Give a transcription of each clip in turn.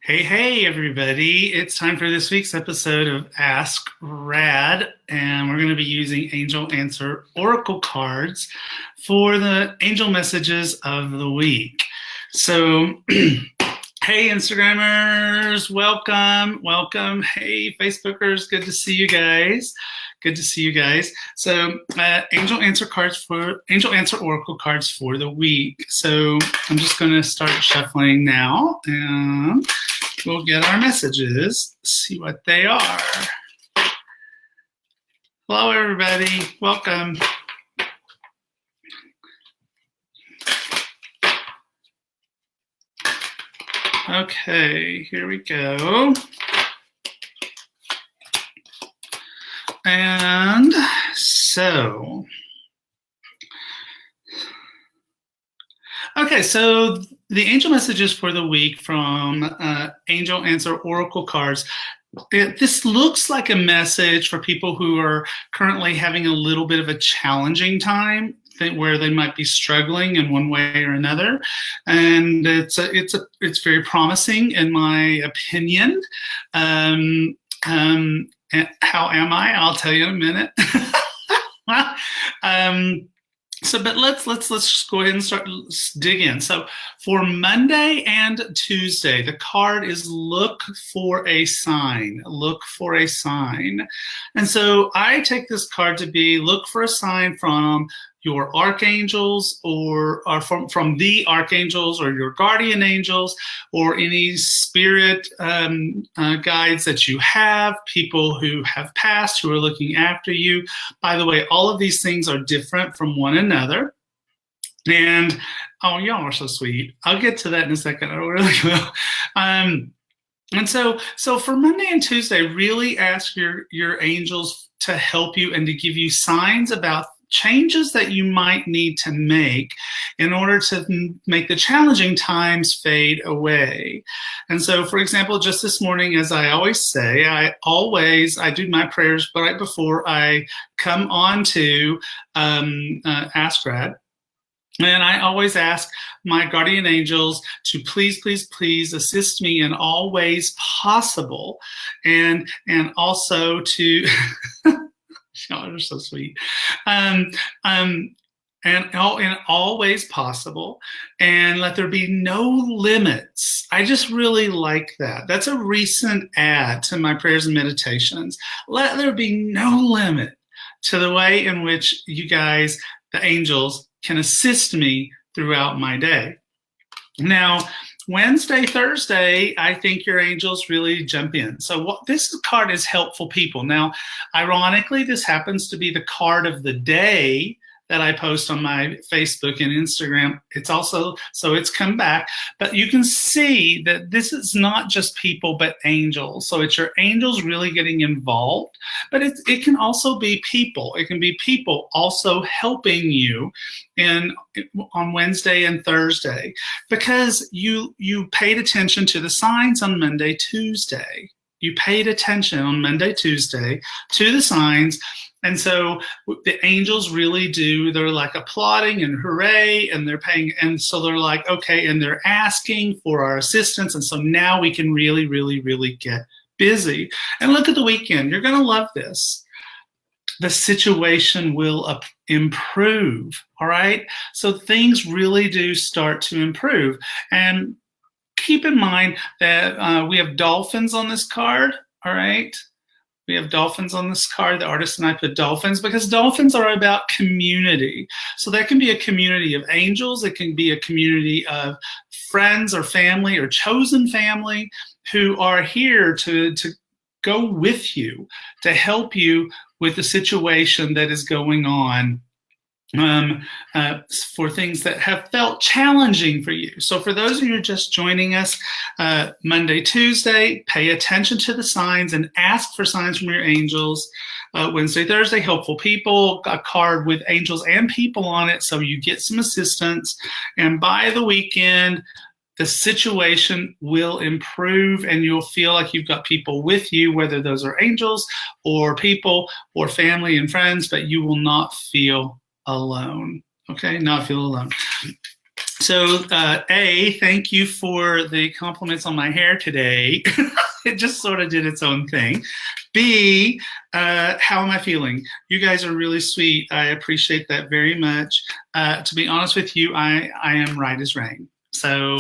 Hey, everybody. It's time for this week's episode of Ask Rad, and we're going to be using Angel Answer Oracle cards for the angel messages of the week. So, hey, Instagrammers, welcome. Hey, Facebookers, good to see you guys. So, Angel Answer Oracle cards for the week. So, I'm just going to start shuffling now, and we'll get our messages, see what they are. Hello, everybody. Welcome. Okay, here we go. And so, okay, so the angel messages for the week from Angel Answer Oracle cards. This looks like a message for people who are currently having a little bit of a challenging time, where they might be struggling in one way or another, and it's very promising in my opinion. And how am I? I'll tell you in a minute. But let's just go ahead and dig in. So for Monday and Tuesday, the card is look for a sign. Look for a sign. And so I take this card to be look for a sign from your archangels or from the archangels or your guardian angels or any spirit guides that you have, people who have passed who are looking after you. By the way, all of these things are different from one another. And oh, y'all are so sweet. I'll get to that in a second. I really will. And so for Monday and Tuesday, really ask your angels to help you and to give you signs about changes that you might need to make in order to make the challenging times fade away. And so, for example, just this morning, as I always say, I do my prayers right before I come on to Ask Rad. And I always ask my guardian angels to please assist me in all ways possible, and also to y'all are so sweet. And in all ways possible, and let there be no limits. I just really like that. That's a recent add to my prayers and meditations. Let there be no limit to the way in which you guys, the angels, can assist me throughout my day. Now, Wednesday, Thursday, I think your angels really jump in. So this card is helpful people. Now, ironically, this happens to be the card of the day that I post on my Facebook and Instagram. It's also, so it's come back, but you can see that this is not just people, but angels. So it's your angels really getting involved, but it can also be people. It can be people also helping you on Wednesday and Thursday, because you paid attention to the signs on Monday, Tuesday. You paid attention on Monday, Tuesday to the signs. And so the angels really do, they're like applauding and hooray, and they're paying, and so they're like, okay, and they're asking for our assistance. And so now we can really get busy. And look at the weekend. You're going to love this. The situation will improve, all right? So things really do start to improve. And keep in mind that we have dolphins on this card, all right? We have dolphins on this card. The artist and I put dolphins because dolphins are about community. So that can be a community of angels. It can be a community of friends or family or chosen family who are here to go with you, to help you with the situation that is going on, for things that have felt challenging for you. So for those of you who are just joining us, Monday, Tuesday, pay attention to the signs and ask for signs from your angels. Wednesday, Thursday, helpful people, a card with angels and people on it, so you get some assistance. And by the weekend, the situation will improve and you'll feel like you've got people with you, whether those are angels or people or family and friends, but you will not feel alone. Okay, not feel alone. So, thank you for the compliments on my hair today. It just sort of did its own thing. B, how am I feeling? You guys are really sweet. I appreciate that very much. To be honest with you, I am right as rain. So,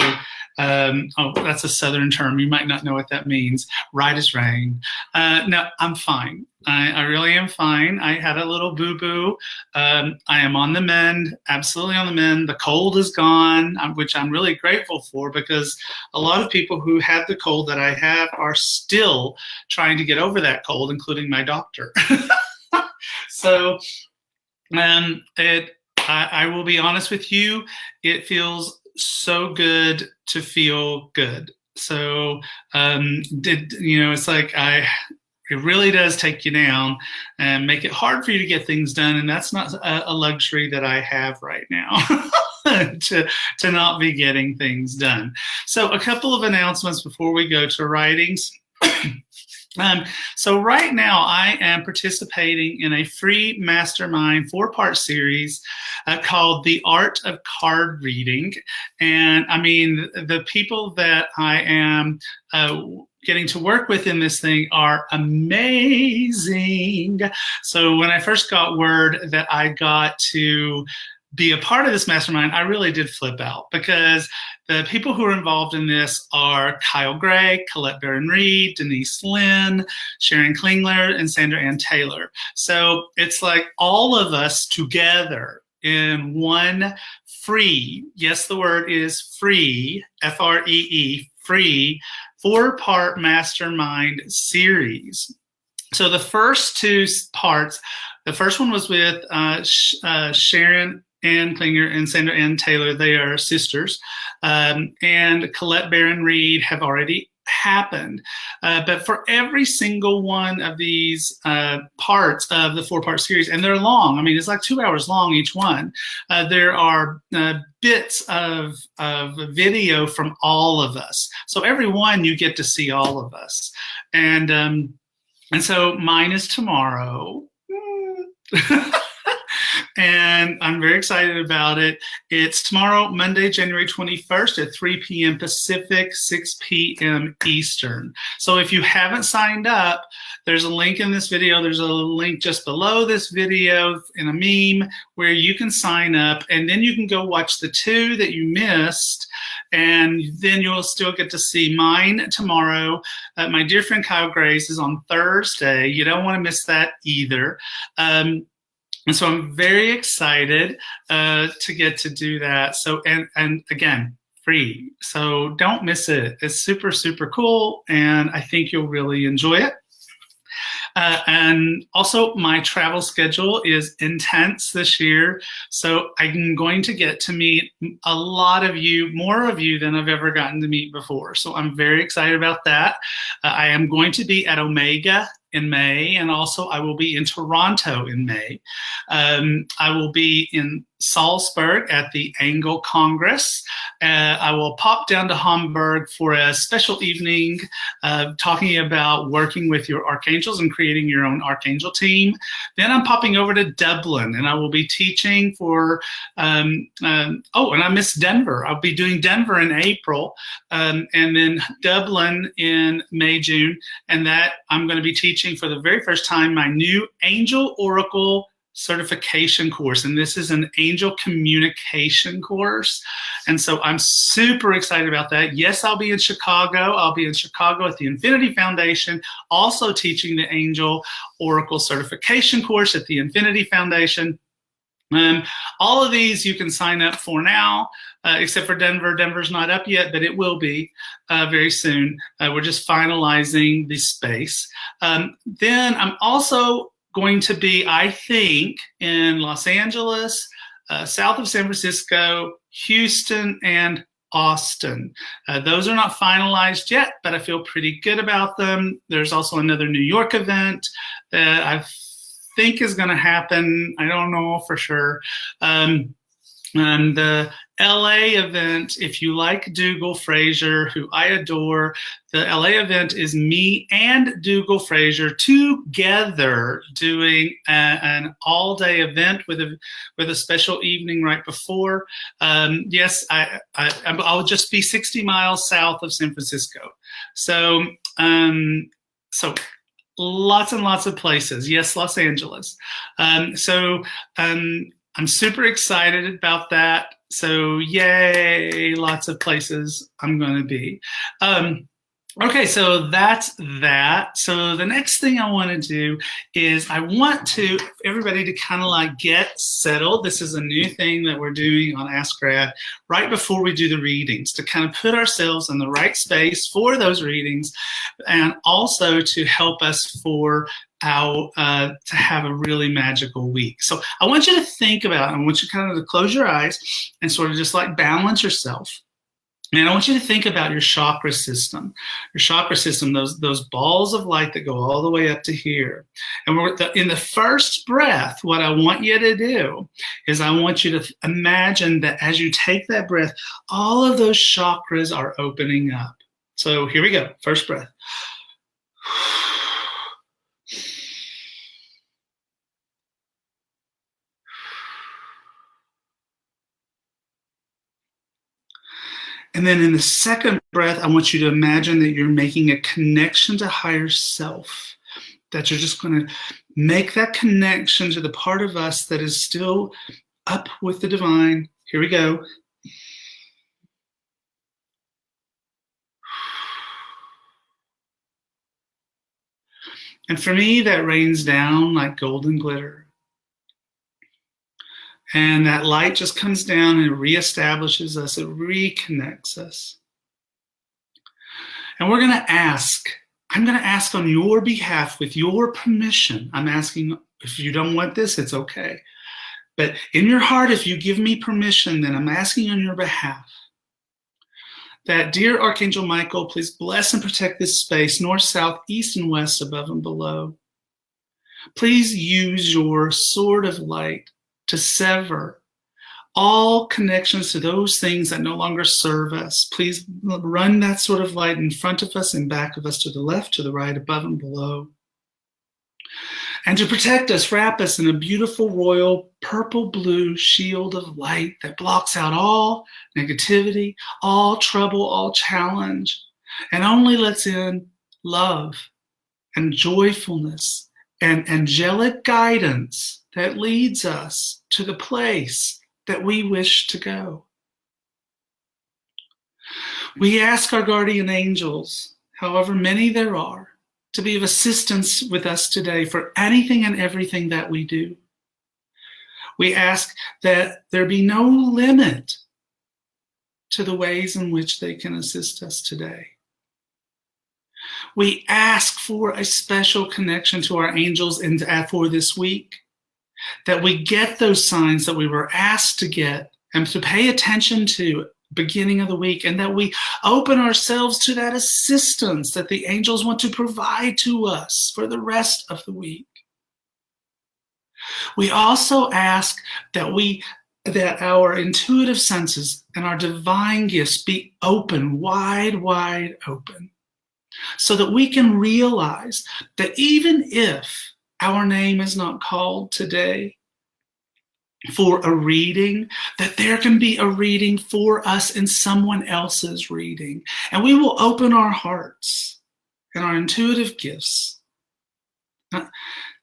oh, that's a Southern term. You might not know what that means. Right as rain. No, I'm fine. I really am fine. I had a little boo-boo. I am on the mend, absolutely on the mend. The cold is gone, which I'm really grateful for, because a lot of people who have the cold that I have are still trying to get over that cold, including my doctor. So, I will be honest with you, it feels so good to feel good. So, it's like it really does take you down and make it hard for you to get things done. And that's not a luxury that I have right now. to not be getting things done. So a couple of announcements before we go to writings. So right now I am participating in a free mastermind 4-part series called The Art of Card Reading. And I mean, the people that I am getting to work with in this thing are amazing. So when I first got word that I got to be a part of this mastermind, I really did flip out, because the people who are involved in this are Kyle Gray, Colette Barron-Reed, Denise Lynn, Sharon Klingler, and Sandra Ann Taylor. So it's like all of us together in one free, yes, the word is free, F-R-E-E, free, 4-part mastermind series. So the first 2 parts, the first one was with Sharon Ann Klinger and Sandra Ann Taylor. They are sisters. And Colette Barron-Reed have already happened. But for every single one of these parts of the 4-part series, and they're long, I mean, it's like 2 hours long each one, there are bits of video from all of us. So every one you get to see all of us. And so mine is tomorrow. And I'm very excited about it. It's tomorrow, Monday, January 21st at 3 p.m. Pacific, 6 p.m. Eastern. So if you haven't signed up, there's a link in this video. There's a link just below this video in a meme where you can sign up, and then you can go watch the 2 that you missed, and then you'll still get to see mine tomorrow. My dear friend Kyle Gray's is on Thursday. You don't want to miss that either. And so I'm very excited to get to do that. So, and again, free. So don't miss it. It's super, super cool. And I think you'll really enjoy it. And also my travel schedule is intense this year. So I'm going to get to meet a lot of you, more of you than I've ever gotten to meet before. So I'm very excited about that. I am going to be at Omega in May, and also I will be in Toronto in May. I will be in Salzburg at the Angle Congress. I will pop down to Hamburg for a special evening talking about working with your archangels and creating your own archangel team. Then I'm popping over to Dublin, and I will be teaching for, and I missed Denver. I'll be doing Denver in April, and then Dublin in May, June, and that I'm going to be teaching for the very first time my new Angel Oracle certification course, and this is an angel communication course, and so I'm super excited about that. Yes, I'll be in Chicago. I'll be in Chicago at the Infinity Foundation, also teaching the Angel Oracle certification course at the Infinity Foundation. All of these you can sign up for now, except for Denver. Denver's not up yet, but it will be very soon. We're just finalizing the space. Then I'm also going to be, I think, in Los Angeles, south of San Francisco, Houston, and Austin. Those are not finalized yet, but I feel pretty good about them. There's also another New York event that I think is going to happen. I don't know for sure. And LA event, if you like Dougal Fraser, who I adore, the LA event is me and Dougal Fraser together doing an all-day event with a special evening right before. Yes, I'll just be 60 miles south of San Francisco. So, so lots and lots of places. Yes, Los Angeles. I'm super excited about that. So yay, lots of places I'm going to be. Okay, so that's that. So the next thing I want to do is I want to everybody to kind of like get settled. This is a new thing that we're doing on Ask Grad right before we do the readings, to kind of put ourselves in the right space for those readings, and also to help us for our to have a really magical week. So I want you to think about, I want you kind of to close your eyes and sort of just like balance yourself. And I want you to think about your chakra system. Your chakra system, those balls of light that go all the way up to here. And in the first breath, what I want you to do is I want you to imagine that as you take that breath, all of those chakras are opening up. So here we go. First breath. And then in the second breath, I want you to imagine that you're making a connection to higher self, that you're just going to make that connection to the part of us that is still up with the divine. Here we go. And for me, that rains down like golden glitter. And that light just comes down and reestablishes us. It reconnects us. And we're going to ask. I'm going to ask on your behalf with your permission. I'm asking, if you don't want this, it's okay. But in your heart, if you give me permission, then I'm asking on your behalf that, dear Archangel Michael, please bless and protect this space, north, south, east, and west, above and below. Please use your sword of light to sever all connections to those things that no longer serve us. Please run that sort of light in front of us and back of us, to the left, to the right, above and below. And to protect us, wrap us in a beautiful royal purple-blue shield of light that blocks out all negativity, all trouble, all challenge, and only lets in love and joyfulness and angelic guidance that leads us to the place that we wish to go. We ask our guardian angels, however many there are, to be of assistance with us today for anything and everything that we do. We ask that there be no limit to the ways in which they can assist us today. We ask for a special connection to our angels for this week, that we get those signs that we were asked to get and to pay attention to beginning of the week, and that we open ourselves to that assistance that the angels want to provide to us for the rest of the week. We also ask that our intuitive senses and our divine gifts be open, wide open, so that we can realize that even if our name is not called today for a reading, that there can be a reading for us in someone else's reading. And we will open our hearts and our intuitive gifts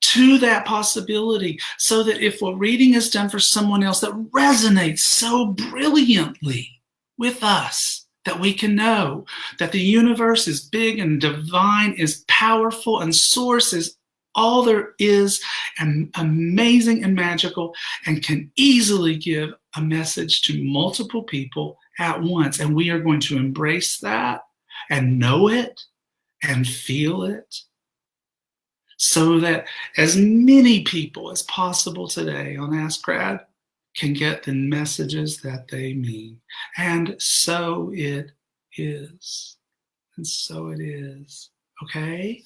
to that possibility, so that if a reading is done for someone else that resonates so brilliantly with us, that we can know that the universe is big and divine, is powerful, and source is all there is, and amazing and magical, and can easily give a message to multiple people at once. And we are going to embrace that and know it and feel it, so that as many people as possible today on Ask Grad can get the messages that they mean. And so it is. And so it is. Okay?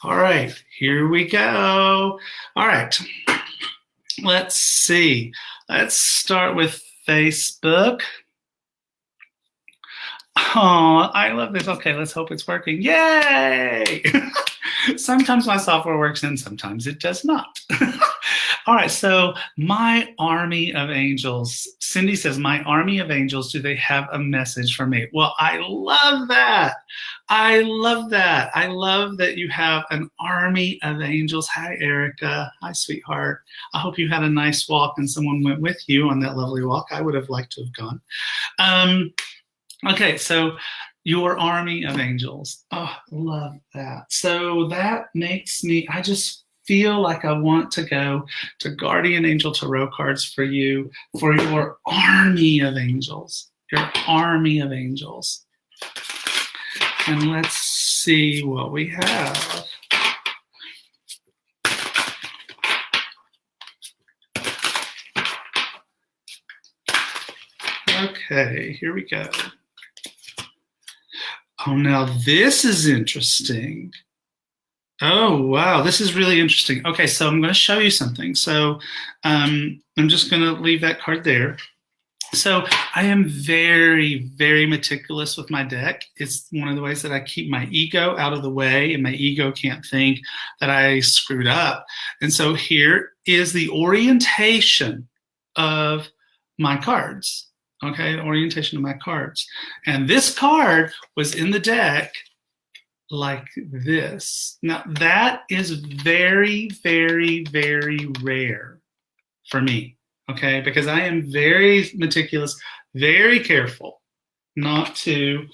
All right, here we go. All right, let's see. Let's start with Facebook. Oh, I love this. Okay, let's hope it's working. Yay! Sometimes my software works and sometimes it does not. All right, so my army of angels. Cindy says, my army of angels, do they have a message for me? Well, I love that. I love that. I love that you have an army of angels. Hi, Erica. Hi, sweetheart. I hope you had a nice walk and someone went with you on that lovely walk. I would have liked to have gone. Okay, so your army of angels. Oh, love that. So that makes me, I just feel like I want to go to Guardian Angel Tarot cards for you, for your army of angels. Your army of angels. And let's see what we have. Okay, here we go. Oh, now this is interesting. Oh, wow, this is really interesting. Okay, so I'm going to show you something. So I'm just going to leave that card there. So I am very, very meticulous with my deck. It's one of the ways that I keep my ego out of the way, and my ego can't think that I screwed up. And so here is the orientation of my cards. Okay, the orientation of my cards. And this card was in the deck like this. Now, that is very, very, very rare for me, okay? Because I am very meticulous, very careful not to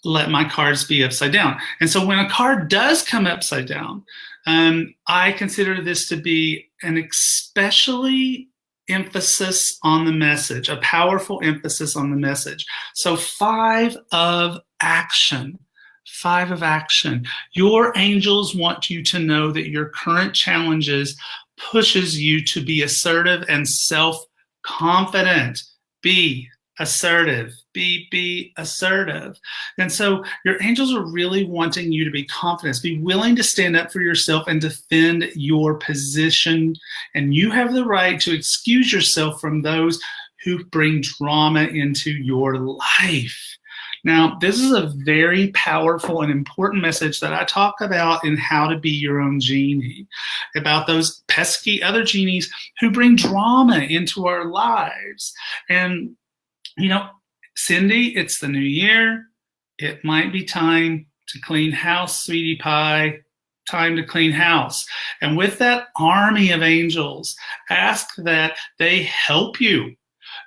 let my cards be upside down. And so when a card does come upside down, I consider this to be an especially emphasis on the message, a powerful emphasis on the message. So 5 of action. 5 of action. Your angels want you to know that your current challenges pushes you to be assertive and self-confident. Be assertive. Be assertive. And so your angels are really wanting you to be confident. Be willing to stand up for yourself and defend your position. And you have the right to excuse yourself from those who bring drama into your life. Now, this is a very powerful and important message that I talk about in How to Be Your Own Genie, about those pesky other genies who bring drama into our lives. And, you know, Cindy, it's the new year. It might be time to clean house, sweetie pie. Time to clean house. And with that army of angels, ask that they help you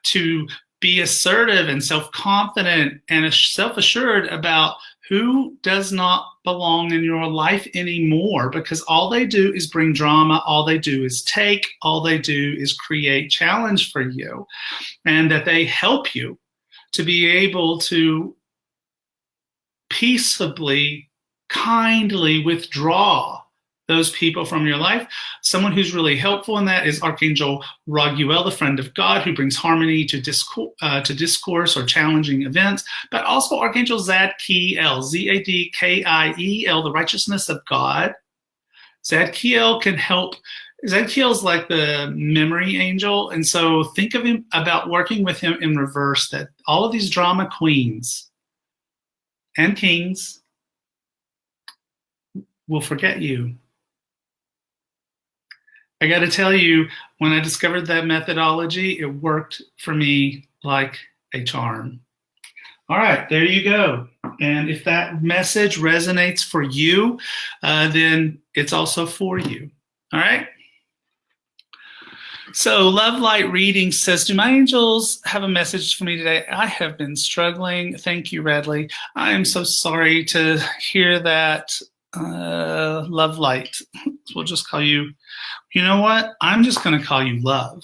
to be assertive and self-confident and self-assured about who does not belong in your life anymore, because all they do is bring drama, all they do is take, all they do is create challenge for you, and that they help you to be able to peaceably, kindly withdraw those people from your life. Someone who's really helpful in that is Archangel Raguel, the friend of God, who brings harmony to discourse or challenging events, but also Archangel Zadkiel, Zadkiel, the righteousness of God. Zadkiel can help. Zadkiel is like the memory angel, and so think of him about working with him in reverse, that all of these drama queens and kings will forget you. I got to tell you, when I discovered that methodology, it worked for me like a charm. All right, there you go. And if that message resonates for you, then it's also for you. All right? So Love Light Reading says, do my angels have a message for me today? I have been struggling. Thank you, Radley. I am so sorry to hear that, Love Light. We'll just call you, you know what? I'm just going to call you Love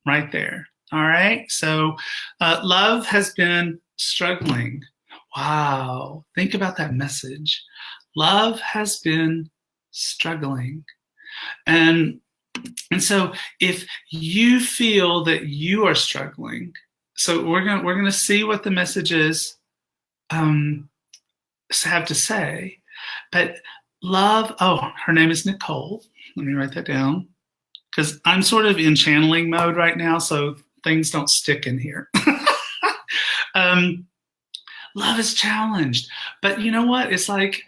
right there. All right? So Love has been struggling. Wow. Think about that message. Love has been struggling. And so if you feel that you are struggling, so we're gonna see what the messages have to say. But Love, oh, her name is Nicole. Let me write that down. because I'm sort of in channeling mode right now, so things don't stick in here. Love is challenged. But you know what? It's like,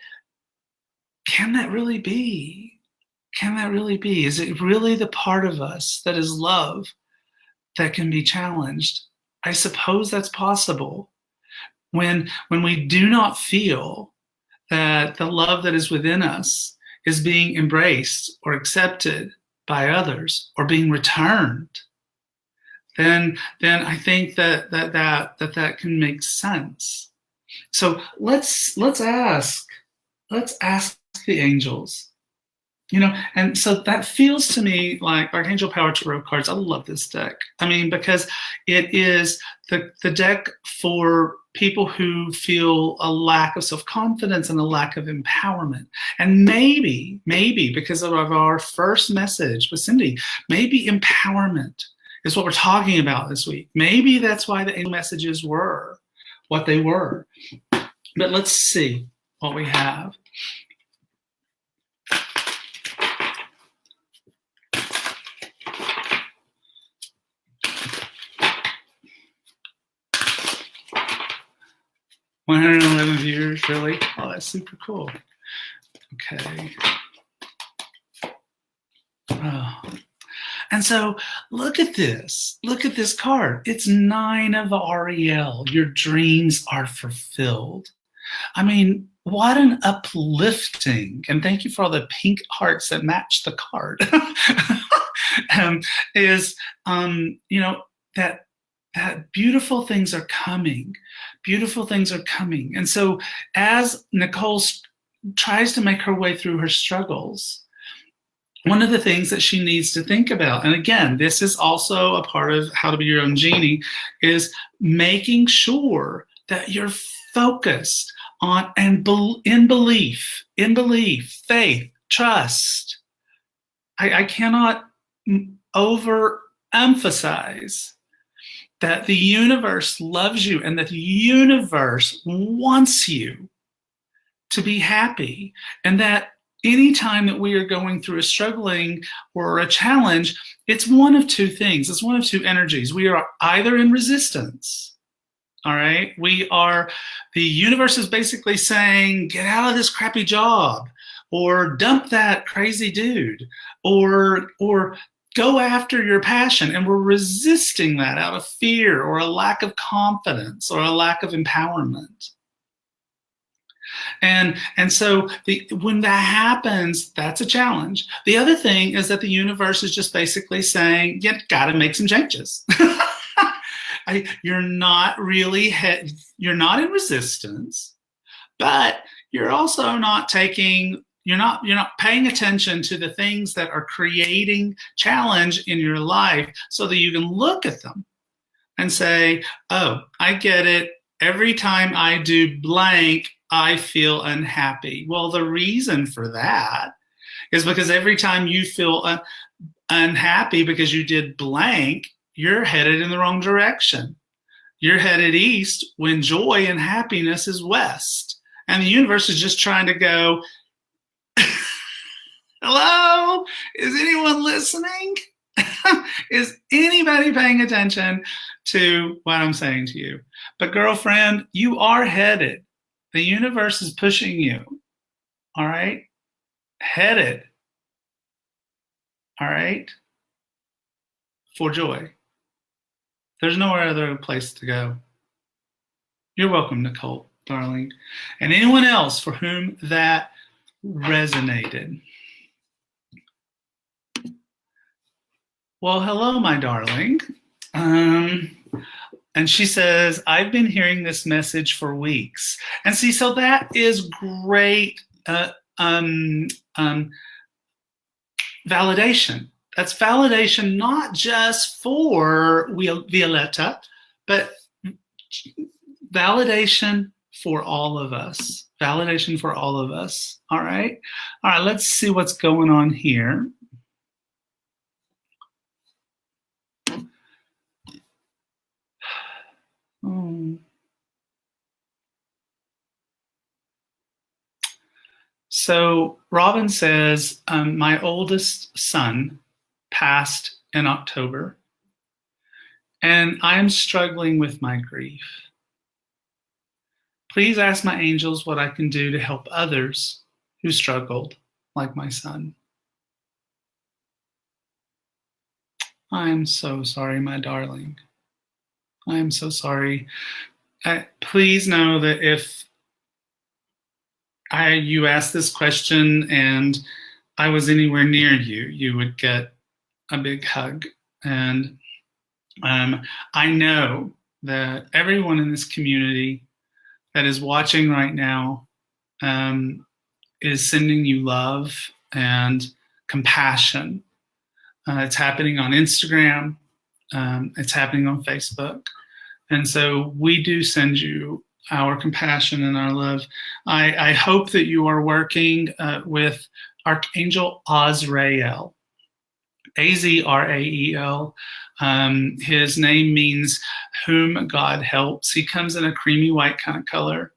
can that really be? Can that really be? Is it really the part of us that is love that can be challenged? I suppose that's possible. When we do not feel that the love that is within us is being embraced or accepted by others or being returned, then I think that can make sense. So let's ask the angels, and so that feels to me like Archangel Power Tarot cards. I love this deck. I mean, because it is the deck for people who feel a lack of self-confidence and a lack of empowerment. And maybe because of our first message with Cindy, maybe empowerment is what we're talking about this week. Maybe that's why the angel messages were what they were. But let's see what we have. $111 viewers, really? Oh, that's super cool. Okay. Oh. And so look at this. Look at this card. It's 9 of Ariel. Your dreams are fulfilled. I mean, what an uplifting, and thank you for all the pink hearts that match the card, that beautiful things are coming. Beautiful things are coming. And so as Nicole tries to make her way through her struggles, one of the things that she needs to think about, and again, this is also a part of How to Be Your Own Genie, is making sure that you're focused on and in belief, faith, trust. I cannot overemphasize that the universe loves you and that the universe wants you to be happy, and that anytime that we are going through a struggling or a challenge, it's one of two things. It's one of two energies. We are either in resistance, all right? The universe is basically saying, get out of this crappy job, or dump that crazy dude, or go after your passion. And we're resisting that out of fear or a lack of confidence or a lack of empowerment. And so when that happens, that's a challenge. The other thing is that the universe is just basically saying, you got to make some changes. You're not in resistance, but you're also not you're not paying attention to the things that are creating challenge in your life so that you can look at them and say, oh, I get it. Every time I do blank, I feel unhappy. Well, the reason for that is because every time you feel unhappy because you did blank, you're headed in the wrong direction. You're headed east when joy and happiness is west. And the universe is just trying to go, hello? Is anyone listening? Is anybody paying attention to what I'm saying to you? But girlfriend, you are headed. The universe is pushing you, all right? Headed, all right? For joy. There's no other place to go. You're welcome, Nicole, darling. And anyone else for whom that resonated. Well, hello, my darling. And she says, I've been hearing this message for weeks. And see, so that is great validation. That's validation not just for Violetta, but validation for all of us. Validation for all of us. All right? All right, let's see what's going on here. Oh. So Robin says, my oldest son passed in October, and I am struggling with my grief. Please ask my angels what I can do to help others who struggled like my son. I am so sorry, my darling. I am so sorry. Please know that if you asked this question and I was anywhere near you, you would get a big hug. And I know that everyone in this community that is watching right now is sending you love and compassion. It's happening on Instagram. It's happening on Facebook. And so we do send you our compassion and our love. I hope that you are working with Archangel Azrael, Azrael. His name means whom God helps. He comes in a creamy white kind of color.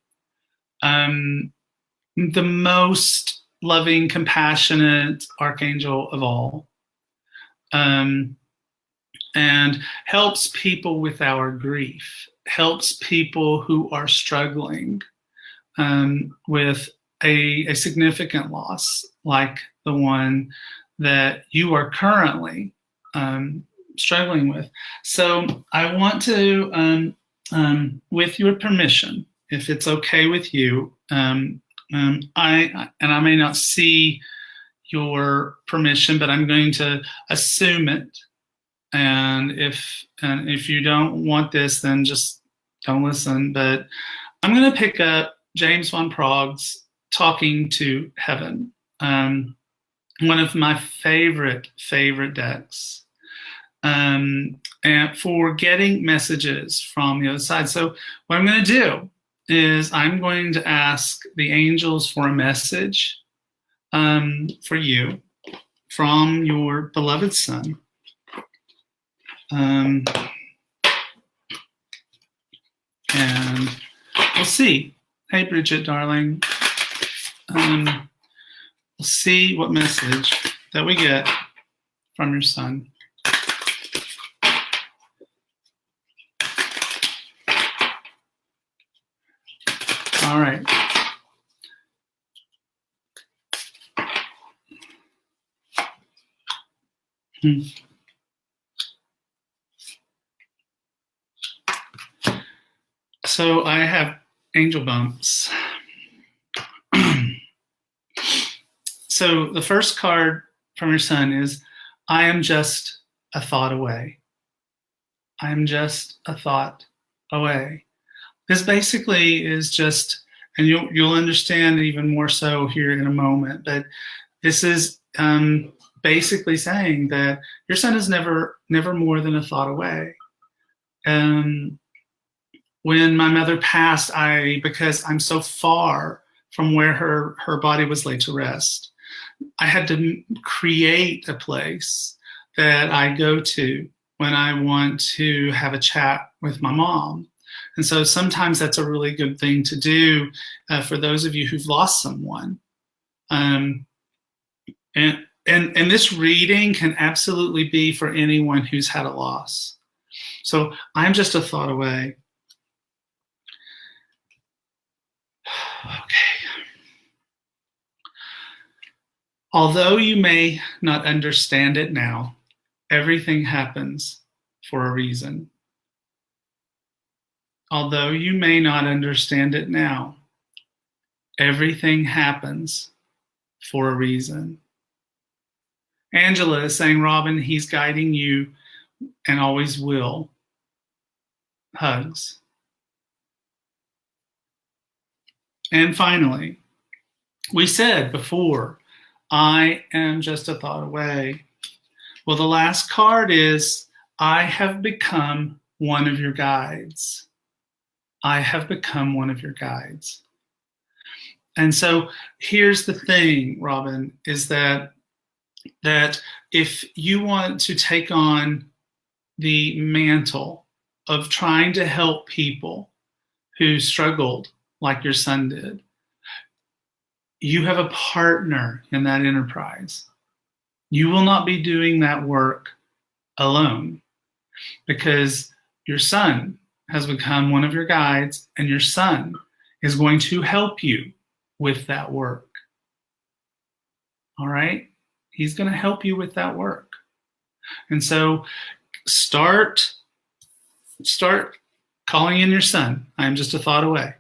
The most loving, compassionate archangel of all. And helps people with our grief, helps people who are struggling with a significant loss like the one that you are currently struggling with. So I want to, with your permission, if it's okay with you, I may not see your permission, but I'm going to assume it. And if you don't want this, then just don't listen. But I'm going to pick up James von Prague's Talking to Heaven, one of my favorite decks, and for getting messages from the other side. So what I'm going to do is I'm going to ask the angels for a message for you from your beloved son. And we'll see. Hey, Bridget, darling. We'll see what message that we get from your son. All right. So I have angel bumps. So the first card from your son is, I am just a thought away. I am just a thought away. This basically is just, and you'll understand even more so here in a moment, but this is basically saying that your son is never more than a thought away. When my mother passed, because I'm so far from where her body was laid to rest, I had to create a place that I go to when I want to have a chat with my mom. And so sometimes that's a really good thing to do for those of you who've lost someone. And this reading can absolutely be for anyone who's had a loss. So I'm just a thought away. Okay. Although you may not understand it now, everything happens for a reason. Although you may not understand it now, everything happens for a reason. Angela is saying, Robin, he's guiding you and always will. Hugs. And finally, we said before, I am just a thought away. Well, the last card is, I have become one of your guides. I have become one of your guides. And so here's the thing, Robin, is that if you want to take on the mantle of trying to help people who struggled like your son did, you have a partner in that enterprise. You will not be doing that work alone, because your son has become one of your guides, and your son is going to help you with that work. All right? He's going to help you with that work. And so start calling in your son. I am just a thought away.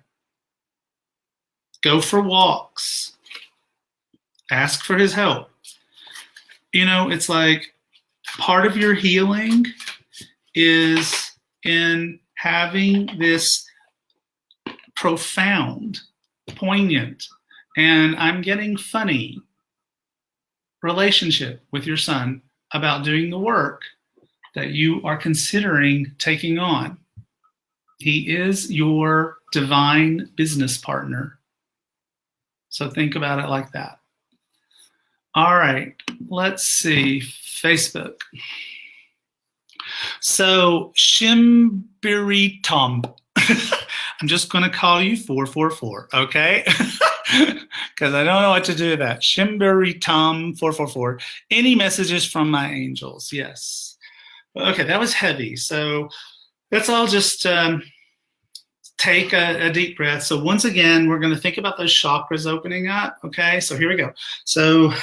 Go for walks. Ask for his help. It's like part of your healing is in having this profound, poignant, and I'm getting funny relationship with your son about doing the work that you are considering taking on. He is your divine business partner. So think about it like that. All right, let's see, Facebook. So Shimbiritom, I'm just going to call you 444, okay? Because I don't know what to do with that. Shimbiritom 444. Any messages from my angels? Yes. Okay, that was heavy. So let's all just take a deep breath. So once again, we're going to think about those chakras opening up. Okay, so here we go. So,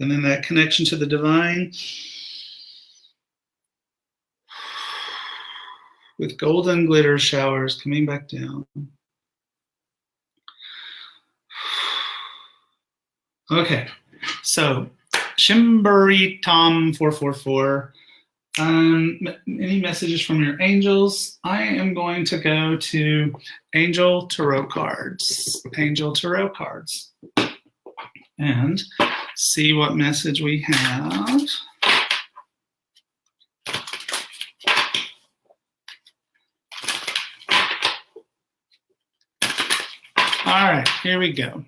and then that connection to the divine with golden glitter showers coming back down. Okay, so Shimbiritom 444. Any messages from your angels? I am going to go to Angel Tarot cards. Angel Tarot cards. And see what message we have. All right, here we go.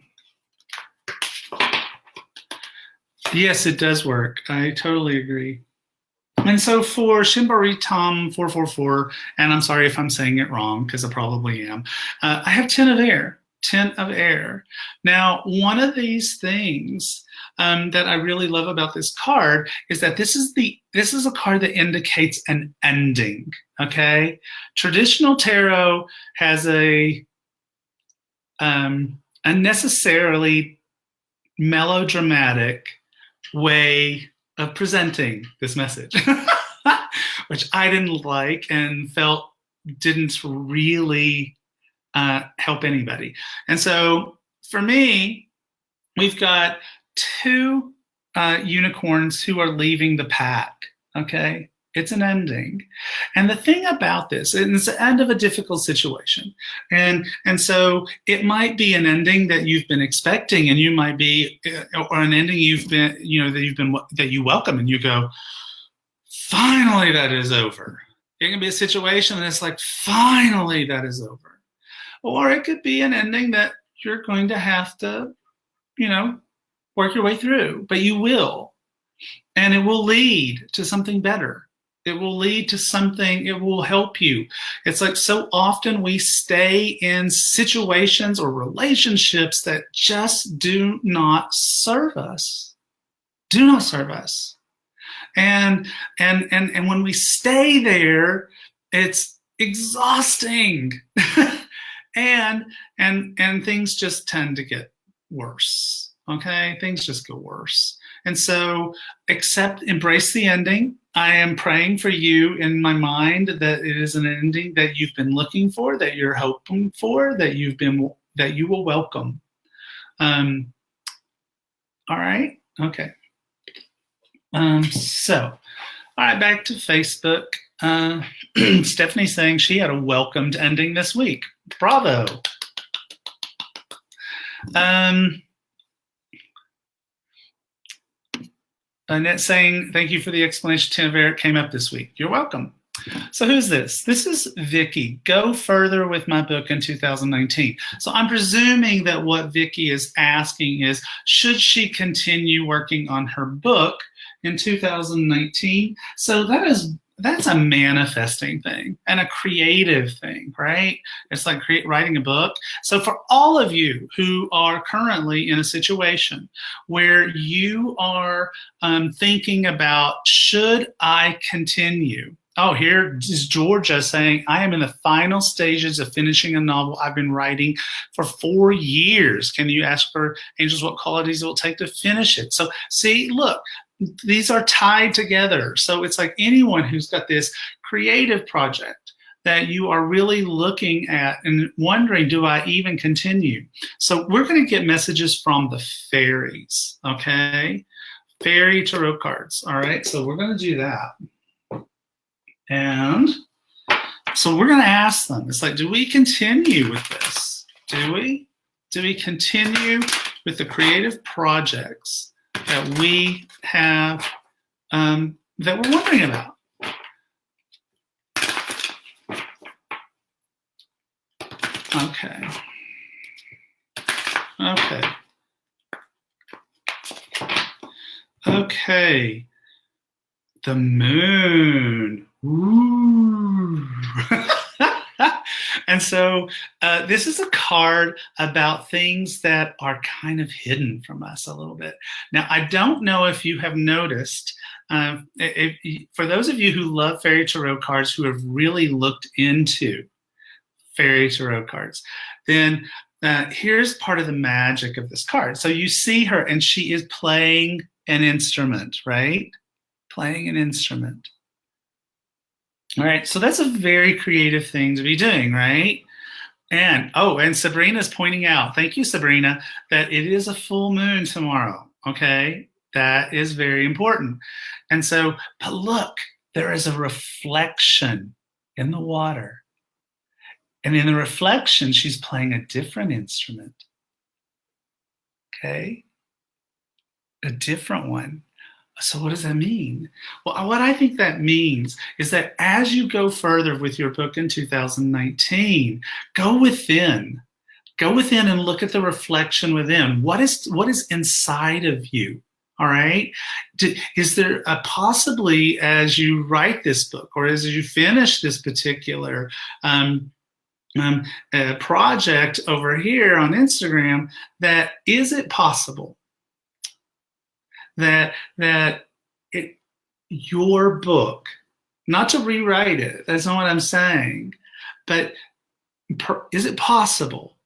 Yes, it does work. I totally agree. And so for Shimbiritom 444, and I'm sorry if I'm saying it wrong, because I probably am, I have 10 of air. 10 of air. Now, one of these things that I really love about this card is that this is a card that indicates an ending. Okay, traditional tarot has a unnecessarily melodramatic way of presenting this message, which I didn't like and felt didn't really help anybody. And so for me, we've got two unicorns who are leaving the pack. Okay, it's an ending. And the thing about this, it's the end of a difficult situation. And so it might be an ending that you've been expecting, and you might be, or an ending that you welcome, and you go, finally that is over. It can be a situation that's like, finally that is over. Or it could be an ending that you're going to have to, work your way through, but you will. And it will lead to something better. It will lead to something, it will help you. It's like so often we stay in situations or relationships that just do not serve us. Do not serve us. And when we stay there, it's exhausting. and things just tend to get worse. Okay, things just go worse. And so embrace the ending. I am praying for you in my mind that it is an ending that you've been looking for, that you're hoping for, that you will welcome. All right, okay. All right, back to Facebook. Stephanie saying she had a welcomed ending this week. Bravo. Annette saying, thank you for the explanation. 10 of air came up this week. You're welcome. So who's this? This is Vicky. Go further with my book in 2019. So I'm presuming that what Vicky is asking is, should she continue working on her book in 2019? So that is that's a manifesting thing and a creative thing, right? It's like writing a book. So for all of you who are currently in a situation where you are thinking about, should I continue? Oh, here is Georgia saying, I am in the final stages of finishing a novel I've been writing for 4 years. Can you ask for angels what qualities it will take to finish it? So see, look, these are tied together. So it's like anyone who's got this creative project that you are really looking at and wondering, do I even continue? So we're going to get messages from the fairies, okay? Fairy tarot cards, all right? So we're going to do that. And so we're going to ask them, it's like, do we continue with this? Do we? Do we continue with the creative projects that we have, that we're wondering about? Okay. Okay. Okay. The moon. Ooh. And so this is a card about things that are kind of hidden from us a little bit. Now, I don't know if you have noticed, for those of you who love fairy tarot cards, who have really looked into fairy tarot cards, then here's part of the magic of this card. So you see her and she is playing an instrument, right? Playing an instrument. All right, so that's a very creative thing to be doing, right? And, oh, and Sabrina's pointing out, thank you, Sabrina, that it is a full moon tomorrow, okay? That is very important. And so, but look, there is a reflection in the water. And in the reflection, she's playing a different instrument, okay? A different one. So what does that mean? Well, what I think that means is that as you go further with your book in 2019, go within and look at the reflection within. What is inside of you? All right. Is there possibly, as you write this book or as you finish this particular project over here on Instagram, that is it possible that your book, not to rewrite it, that's not what I'm saying, but is it possible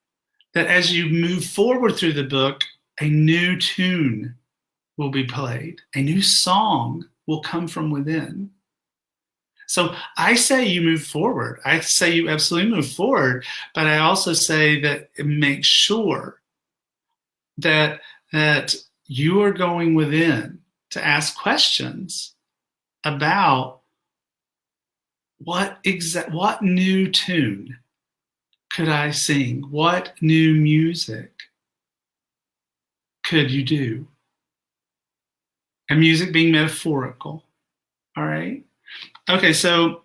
that as you move forward through the book, a new tune will be played, a new song will come from within? So I say you move forward. I say you absolutely move forward, but I also say that make sure that you are going within to ask questions about what new tune could I sing? What new music could you do? And music being metaphorical, all right? Okay, so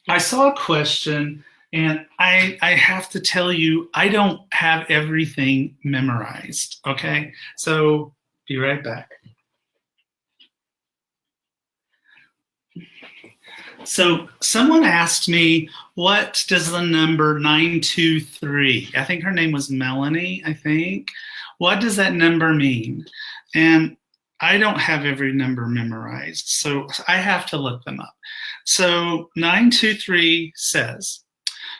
I saw a question, and I have to tell you, I don't have everything memorized, okay? So be right back. So someone asked me, what does the number 923, I think her name was Melanie, I think. What does that number mean? And I don't have every number memorized, so I have to look them up. So 923 says,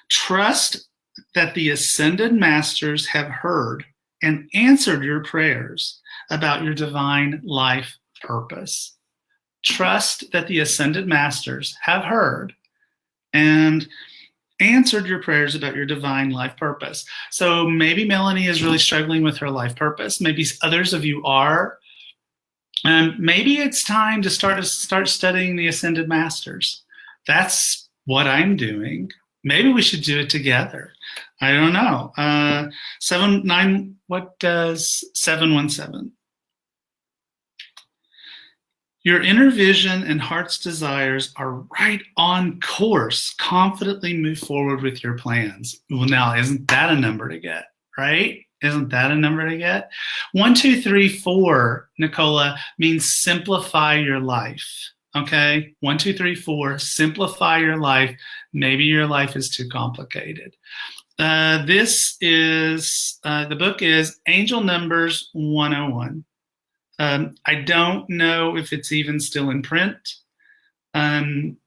trust that the ascended masters have heard and answered your prayers about your divine life purpose. Trust that the ascended masters have heard and answered your prayers about your divine life purpose. So maybe Melanie is really struggling with her life purpose. Maybe others of you are. Maybe it's time to start studying the ascended masters. That's what I'm doing. Maybe we should do it together. I don't know. 79. What does 717? Your inner vision and heart's desires are right on course. Confidently move forward with your plans. Well, now, isn't that a number to get, right? Isn't that a number to get? 1, 2, 3, 4, Nicola, means simplify your life. Okay, 1, 2, 3, 4. Simplify your life. Maybe your life is too complicated. This is the book is Angel Numbers 101. I don't know if it's even still in print. Um,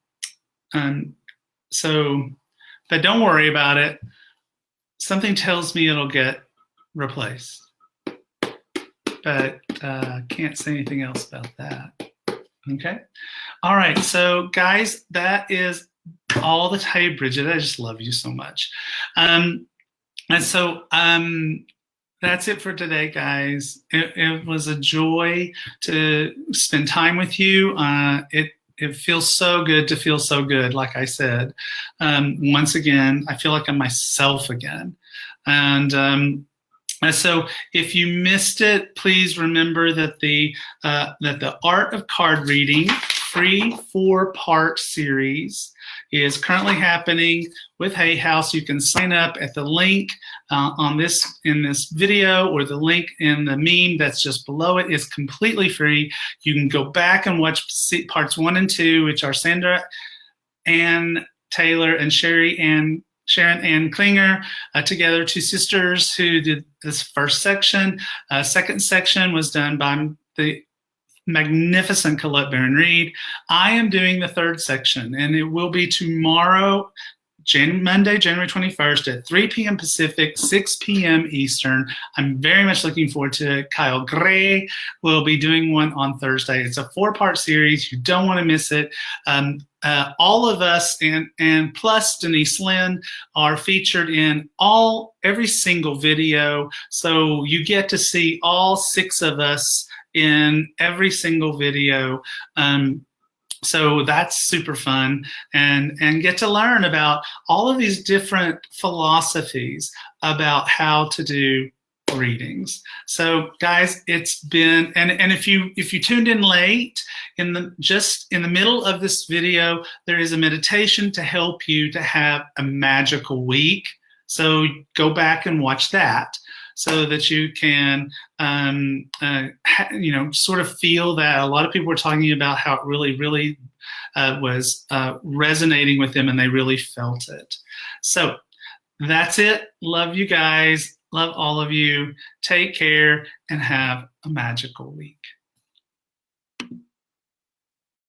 so, but don't worry about it. Something tells me it'll get replaced, but can't say anything else about that. Okay. All right. So, guys, that is all the time. Bridget, I just love you so much. And so that's it for today, guys. It was a joy to spend time with you. It feels so good to feel so good, like I said. Once again, I feel like I'm myself again. And so if you missed it, please remember that the Art of Card Reading free 4-part series is currently happening with Hay House. You can sign up at the link in this video, or the link in the meme that's just below it. Is completely free. You can go back and watch parts 1 and 2, which are Sandra Ann Taylor and Sharon Ann Klinger together, 2 sisters who did this first section. Second section was done by the magnificent Colette Baron-Reed. I am doing the 3rd section, and it will be tomorrow, Monday, January 21st at 3 p.m. Pacific, 6 p.m. Eastern. I'm very much looking forward to it. Kyle Gray will be doing one on Thursday. It's a 4-part series. You don't want to miss it. All of us and plus Denise Lynn are featured in every single video. So you get to see all 6 of us in every single video. So that's super fun, and get to learn about all of these different philosophies about how to do readings. So guys, it's been, and if you tuned in late, just in the middle of this video, there is a meditation to help you to have a magical week. So go back and watch that, so that you can, sort of feel that. A lot of people were talking about how it really, really was resonating with them, and they really felt it. So that's it. Love you guys. Love all of you. Take care and have a magical week.